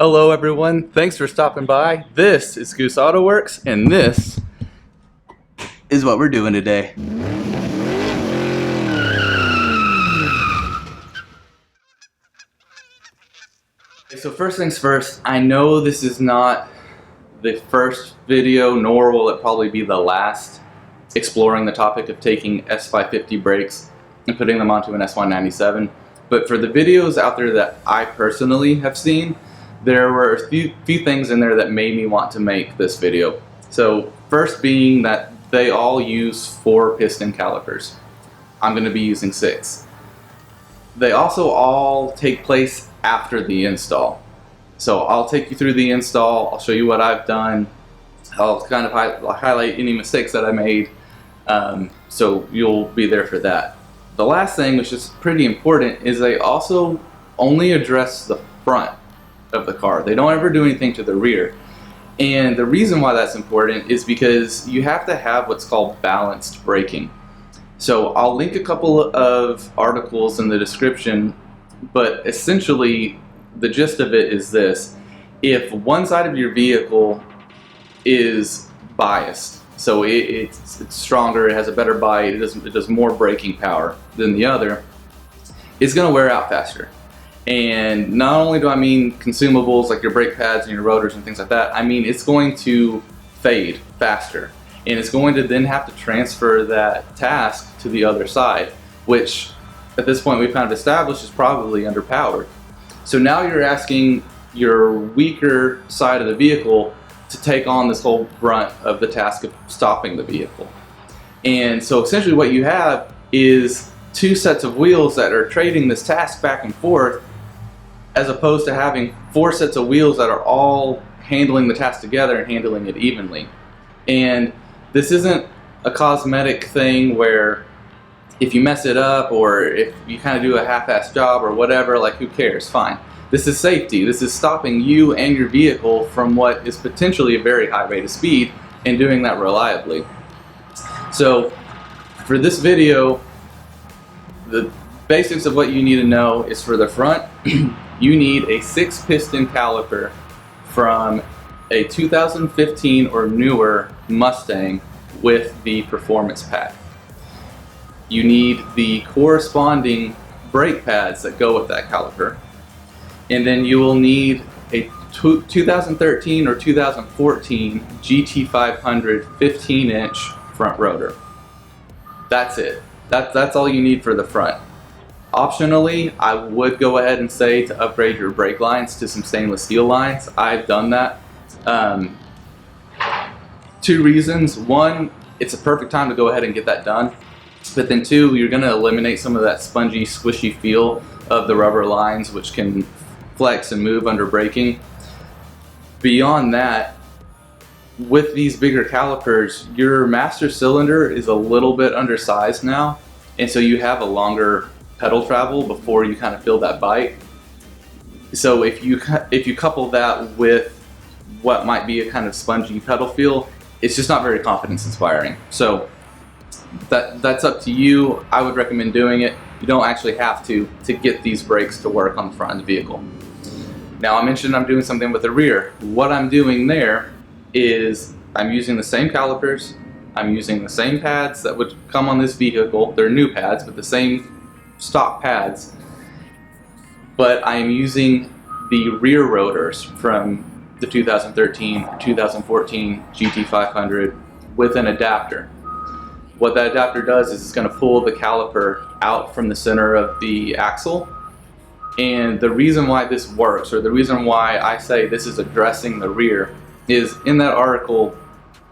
Hello everyone, thanks for stopping by. This is Goose Auto Works, and this is what we're doing today. So first things first, I know this is not the first video, nor will it probably be the last, exploring the topic of taking S550 brakes and putting them onto an S197. But for the videos out there that I personally have seen, there were a few things in there that made me want to make this video. So first being that they all use 4 piston calipers. I'm going to be using 6. They also all take place after the install. So I'll take you through the install, I'll show you what I've done, I'll kind of highlight any mistakes that I made, so you'll be there for that. The last thing, which is pretty important, is they also only address the front of the car. They don't ever do anything to the rear. And the reason why that's important is because you have to have what's called balanced braking. So I'll link a couple of articles in the description, but essentially the gist of it is this: if one side of your vehicle is biased, so it's stronger, it has a better bite, it does more braking power than the other, it's going to wear out faster. And not only do I mean consumables like your brake pads and your rotors and things like that, I mean it's going to fade faster. And it's going to then have to transfer that task to the other side, which at this point we've kind of established is probably underpowered. So now you're asking your weaker side of the vehicle to take on this whole brunt of the task of stopping the vehicle. And so essentially what you have is 2 sets of wheels that are trading this task back and forth, as opposed to having 4 sets of wheels that are all handling the task together and handling it evenly. And this isn't a cosmetic thing where if you mess it up or if you kind of do a half-assed job or whatever, like who cares, fine. This is safety. This is stopping you and your vehicle from what is potentially a very high rate of speed and doing that reliably. So for this video, the basics of what you need to know is for the front, you need a 6-piston caliper from a 2015 or newer Mustang with the performance pack. You need the corresponding brake pads that go with that caliper. And then you will need a 2013 or 2014 GT500 15-inch front rotor. That's it. That's all you need for the front. Optionally, I would go ahead and say to upgrade your brake lines to some stainless steel lines. I've done that. 2 reasons. 1, it's a perfect time to go ahead and get that done. But then 2, you're going to eliminate some of that spongy, squishy feel of the rubber lines, which can flex and move under braking. Beyond that, with these bigger calipers, your master cylinder is a little bit undersized now, and so you have a longer pedal travel before you kind of feel that bite. So if you couple that with what might be a kind of spongy pedal feel, it's just not very confidence inspiring. So that's up to you. I would recommend doing it. You don't actually have to get these brakes to work on the front of the vehicle. Now I mentioned I'm doing something with the rear. What I'm doing there is I'm using the same calipers, I'm using the same pads that would come on this vehicle. They're new pads, but the same stock pads, but I am using the rear rotors from the 2013, 2014 GT500 with an adapter. What that adapter does is it's going to pull the caliper out from the center of the axle. And the reason why this works, or the reason why I say this is addressing the rear, is in that article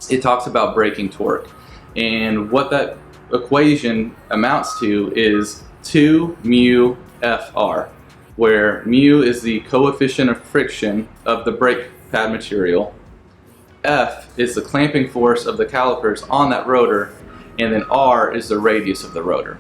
it talks about braking torque. And what that equation amounts to is 2 mu FR, where mu is the coefficient of friction of the brake pad material, F is the clamping force of the calipers on that rotor, and then R is the radius of the rotor.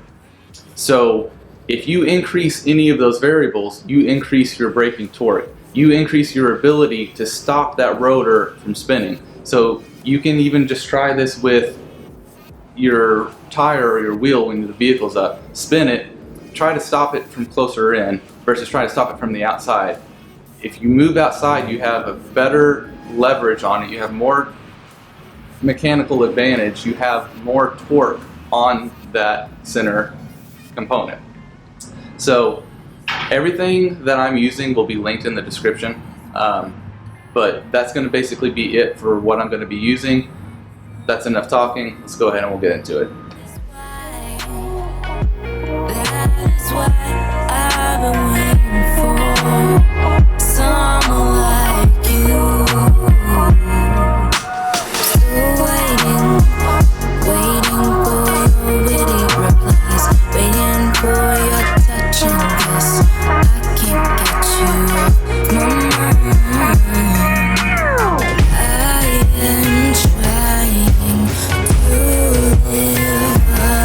So if you increase any of those variables, you increase your braking torque. You increase your ability to stop that rotor from spinning. So you can even just try this with your tire or your wheel when the vehicle's up. Spin it, try to stop it from closer in versus try to stop it from the outside. if you move outside, you have a better leverage on it. You have more mechanical advantage. You have more torque on that center component. So everything that I'm using will be linked in the description. But that's going to basically be it for what I'm going to be using. That's enough talking. Let's go ahead and we'll get into it. That's what I've been waiting for. Someone like you. Still waiting for your witty replies, waiting for your touch and kiss. I can't get you off my mind. I am trying to live another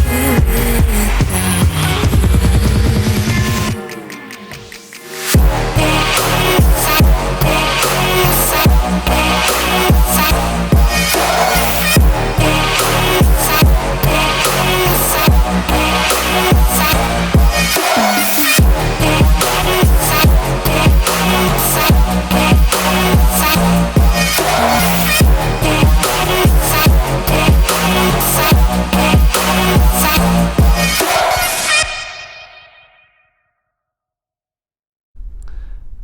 day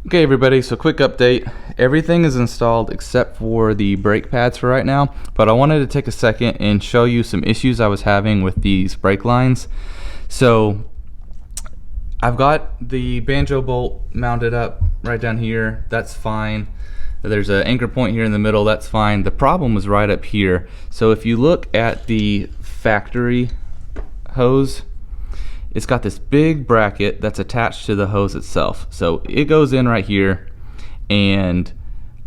Okay everybody, so quick update. Everything is installed except for the brake pads for right now, but I wanted to take a second and show you some issues I was having with these brake lines. So I've got the banjo bolt mounted up right down here, that's fine. There's an anchor point here in the middle, that's fine. The problem was right up here. So if you look at the factory hose, it's got this big bracket that's attached to the hose itself. So it goes in right here, and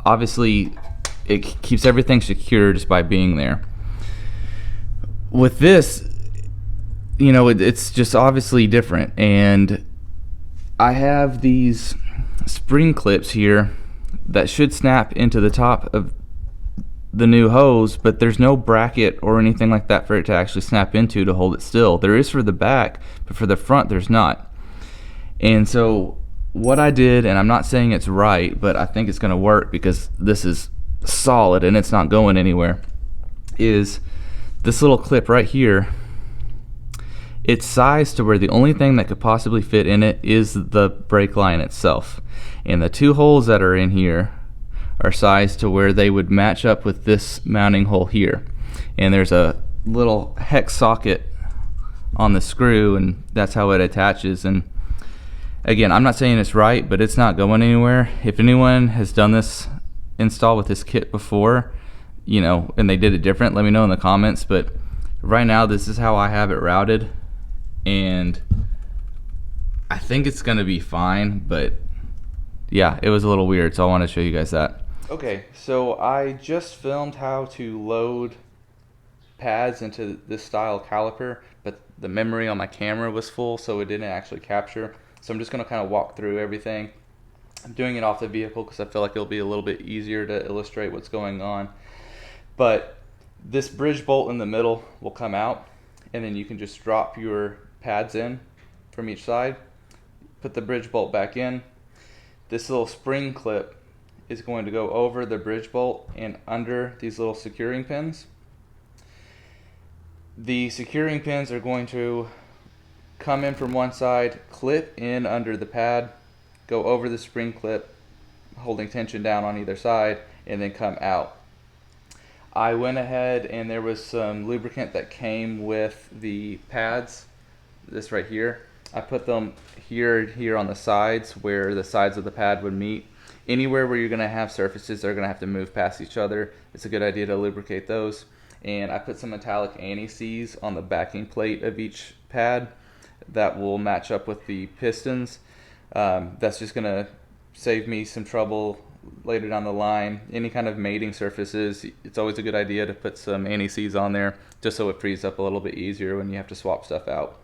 obviously it keeps everything secure just by being there. With this, you know, it's just obviously different, and I have these spring clips here that should snap into the top of the new hose, but there's no bracket or anything like that for it to actually snap into to hold it still. There is for the back, but for the front there's not. And so what I did, and I'm not saying it's right, but I think it's going to work because this is solid and it's not going anywhere, is this little clip right here. It's sized to where the only thing that could possibly fit in it is the brake line itself, and the two holes that are in here are sized to where they would match up with this mounting hole here. And there's a little hex socket on the screw, and that's how it attaches. And again, I'm not saying it's right, but it's not going anywhere. If anyone has done this install with this kit before, you know, and they did it different, let me know in the comments. But right now this is how I have it routed, and I think it's gonna be fine. But yeah, it was a little weird, so I want to show you guys that. Okay, so I just filmed how to load pads into this style caliper, but the memory on my camera was full, so it didn't actually capture. So I'm just going to kind of walk through everything. I'm doing it off the vehicle because I feel like it'll be a little bit easier to illustrate what's going on. But this bridge bolt in the middle will come out, and then you can just drop your pads in from each side, put the bridge bolt back in. This little spring clip is going to go over the bridge bolt and under these little securing pins. The securing pins are going to come in from one side, clip in under the pad, go over the spring clip, holding tension down on either side, and then come out. I went ahead and there was some lubricant that came with the pads, this right here. I put them here on the sides where the sides of the pad would meet. Anywhere where you're going to have surfaces that are going to have to move past each other, it's a good idea to lubricate those. And I put some metallic anti-seize on the backing plate of each pad that will match up with the pistons. That's just going to save me some trouble later down the line. Any kind of mating surfaces, it's always a good idea to put some anti-seize on there just so it frees up a little bit easier when you have to swap stuff out.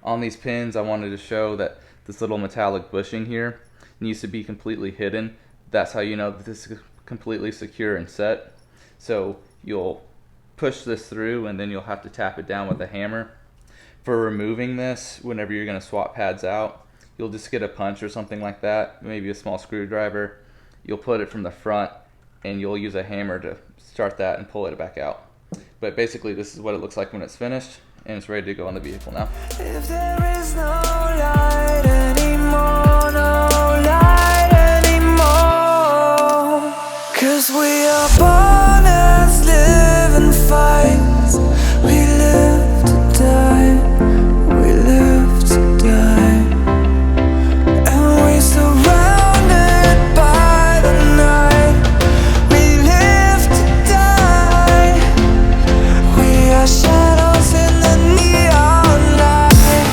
On these pins, I wanted to show that this little metallic bushing here needs to be completely hidden. That's how you know that this is completely secure and set. So you'll push this through and then you'll have to tap it down with a hammer. For removing this, whenever you're going to swap pads out, you'll just get a punch or something like that, maybe a small screwdriver. You'll put it from the front and you'll use a hammer to start that and pull it back out. But basically this is what it looks like when it's finished, and it's ready to go on the vehicle now. If there is no light anymore, no light anymore, 'cause we are born as living fights. We live to die, we live to die, and we surrounded by the night. We live to die, we are shadows in the neon light.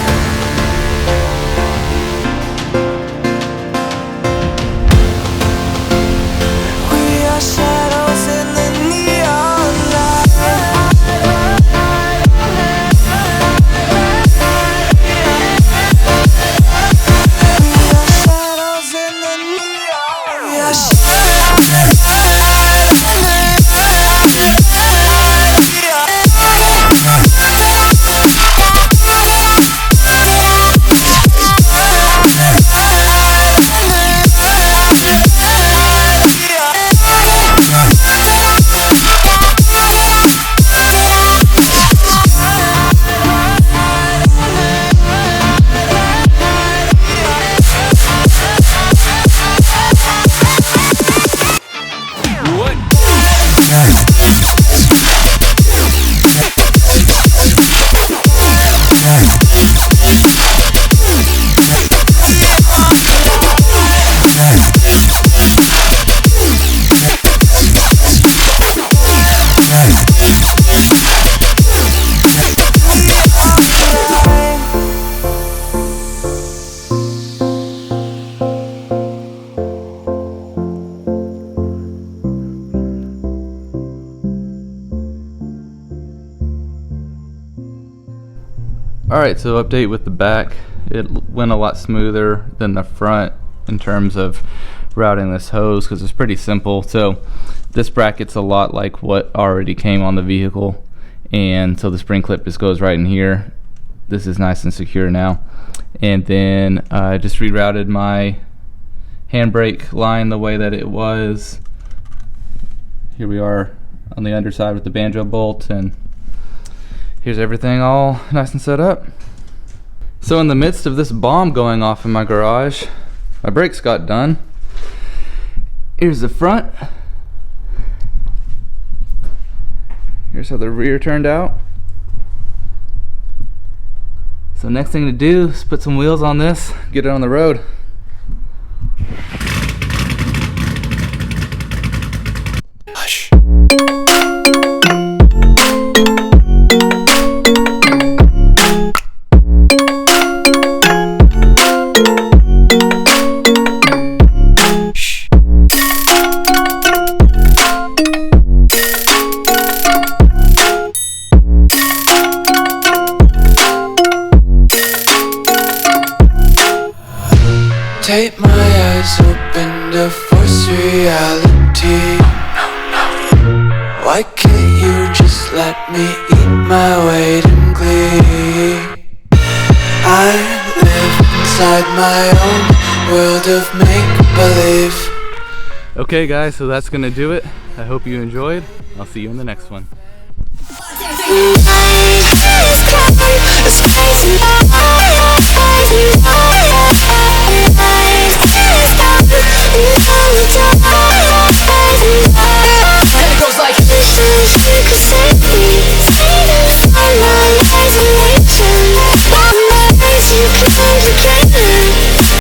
We are shadows in the neon light. We are shadows in the neon. We are Alright, so update with the back. It went a lot smoother than the front in terms of routing this hose, because it's pretty simple. So this bracket's a lot like what already came on the vehicle, and so the spring clip just goes right in here. This is nice and secure now. And then I just rerouted my handbrake line the way that it was. Here we are on the underside with the banjo bolt, and here's everything all nice and set up. So in the midst of this bomb going off in my garage, my brakes got done. Here's the front. Here's how the rear turned out. So next thing to do is put some wheels on this, get it on the road. hush. Take my eyes open to force reality. Why can't you just let me eat my weight in glee? I live inside my own world of make-believe. Okay guys, so that's gonna do it. I hope you enjoyed. I'll see you in the next one. It's crazy.